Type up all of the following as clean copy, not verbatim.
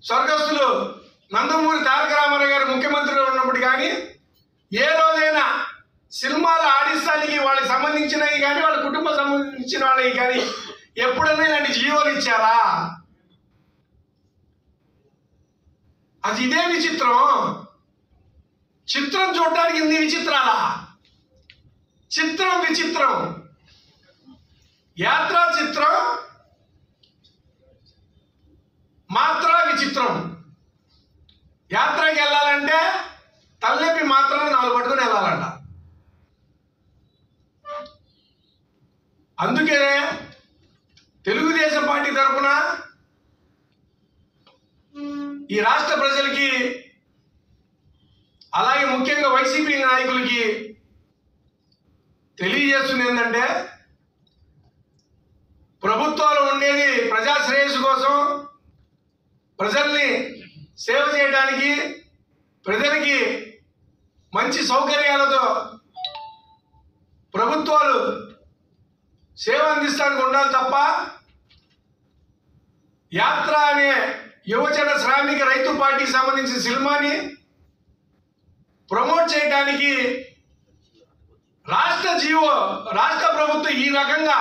స్వర్గస్థులు నందమూరి తారక రామారావు గారు ముఖ్యమంత్రిగా ఉన్నప్పుడు కానీ ఏ రోజైనా సినిమాలు ఆడిస్తానికి వాళ్ళకి సంబంధించినవి కానీ వాళ్ళ కుటుంబం సంబంధించిన వాళ్ళకి కానీ ఎప్పుడైనా ఇలాంటి జీవోలు ఇచ్చారా? అది ఇదే విచిత్రం. చిత్రం చూడటానికి ఇన్ని విచిత్రాలా? చిత్రం విచిత్రం. యాత్రా చిత్రం, మాత్ర విచిత్రం. యాత్రకి వెళ్ళాలంటే తలనొప్పి మాత్రం 4 పట్టుకుని వెళ్ళాలంట. అందుకే తెలుగుదేశం పార్టీ తరఫున ఈ రాష్ట్ర ప్రజలకి, అలాగే ముఖ్యంగా వైసీపీ నాయకులకి తెలియజేస్తుంది ఏంటంటే, ప్రభుత్వాలు ఉండేది ప్రజా శ్రేయస్సు కోసం, ప్రజల్ని సేవ చేయడానికి, ప్రజలకి మంచి సౌకర్యాలతో ప్రభుత్వాలు సేవ అందిస్తానికి ఉండాలి తప్ప యాత్ర అనే యువజన శ్రామిక రైతు పార్టీకి సంబంధించిన సినిమాని ప్రమోట్ చేయడానికి రాష్ట్ర ప్రభుత్వం ఈ రకంగా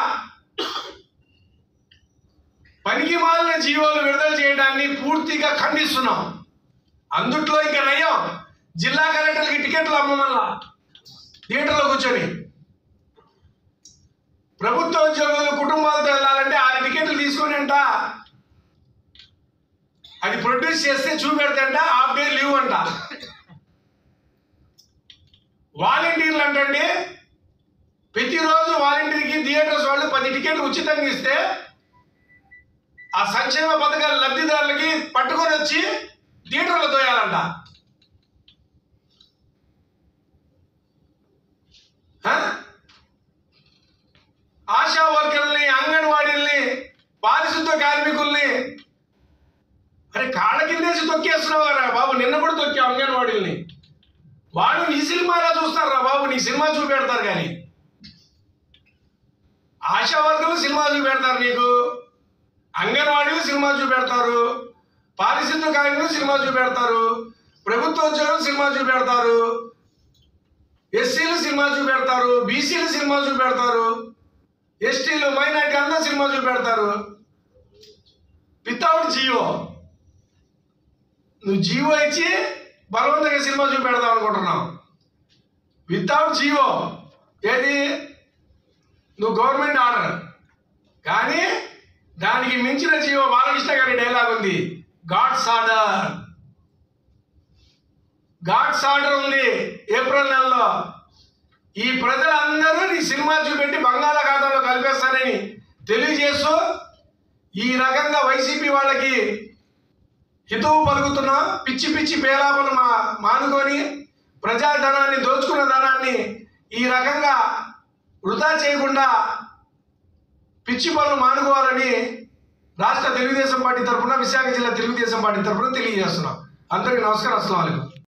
పనికిమాలిన జీవోలు విడుదల చేయడాన్ని పూర్తిగా ఖండిస్తున్నాం. అందుట్లో ఇక నయం, జిల్లా కలెక్టర్లకి టికెట్లు అమ్మమల్లా థియేటర్లో కూర్చొని. ప్రభుత్వ ఉద్యోగులు కుటుంబాలతో వెళ్ళాలంటే 6 టికెట్లు తీసుకొని అంట, అది ప్రొడ్యూస్ చేస్తే చూపెడతంట, హాఫ్ డే లీవ్ అంట. వాలంటీర్లు అంటండి, ప్రతిరోజు వాలంటీర్కి థియేటర్స్ వాళ్ళు 10 టికెట్లు ఉచితంగా ఇస్తే ఆ సంక్షేమ పథకాల లబ్ధిదారులకి పట్టుకొని వచ్చి థియేటర్లో తోయాలంట. ఆశా వర్కర్లని, అంగన్వాడీల్ని, పారిశుద్ధ కార్మికుల్ని అరే కాళ్ళ కిందేసి తొక్కేస్తున్నావు రా బాబు. నిన్న కూడా తొక్కావు అంగన్వాడీల్ని. వాళ్ళు నీ సినిమాలా చూస్తారు రా బాబు, నీ సినిమా చూపెడతారు. కానీ ఆశా వర్కర్లు సినిమా చూపెడతారు నీకు, అంగన్వాడీలు సినిమా చూపెడతారు, పారిశుద్ధ కార్మికులు సినిమా చూపెడతారు, ప్రభుత్వ ఉద్యోగులు సినిమా చూపెడతారు, ఎస్సీలు సినిమా చూపెడతారు, బీసీలు సినిమా చూపెడతారు, ఎస్టీలు మైనార్టీ అంతా సినిమా చూపెడతారు. వితౌట్ జియో. నువ్వు జియో ఇచ్చి బలవంతంగా సినిమా చూపెడతావు అనుకుంటున్నావు. వితౌట్ జియో ఏది? నువ్వు గవర్నమెంట్ ఆర్డర్, కానీ దానికి మించిన జియో. బాలకృష్ణ గారి డైలాగ్ ఉంది, గాడ్స్ ఆర్డర్. గాడ్స్ ఆర్డర్ ఉంది ఏప్రిల్ నెలలో. ఈ ప్రజలందరూ నీ సినిమా చూపెట్టి బంగాళాఖాతంలో కలిపేస్తారని తెలియజేస్తూ ఈ రకంగా వైసీపీ వాళ్ళకి హితవు పలుకుతున్నా. పిచ్చి పిచ్చి పేలాపలు మానుకొని ప్రజాధనాన్ని, దోచుకున్న ధనాన్ని ఈ రకంగా వృధా చేయకుండా పిచ్చి పనులు మానుకోవాలని రాష్ట్ర తెలుగుదేశం పార్టీ తరఫున, విశాఖ జిల్లా తెలుగుదేశం పార్టీ తరఫున తెలియజేస్తున్నాం. అందరికీ నమస్కారం. అస్సలాము అలైకుం.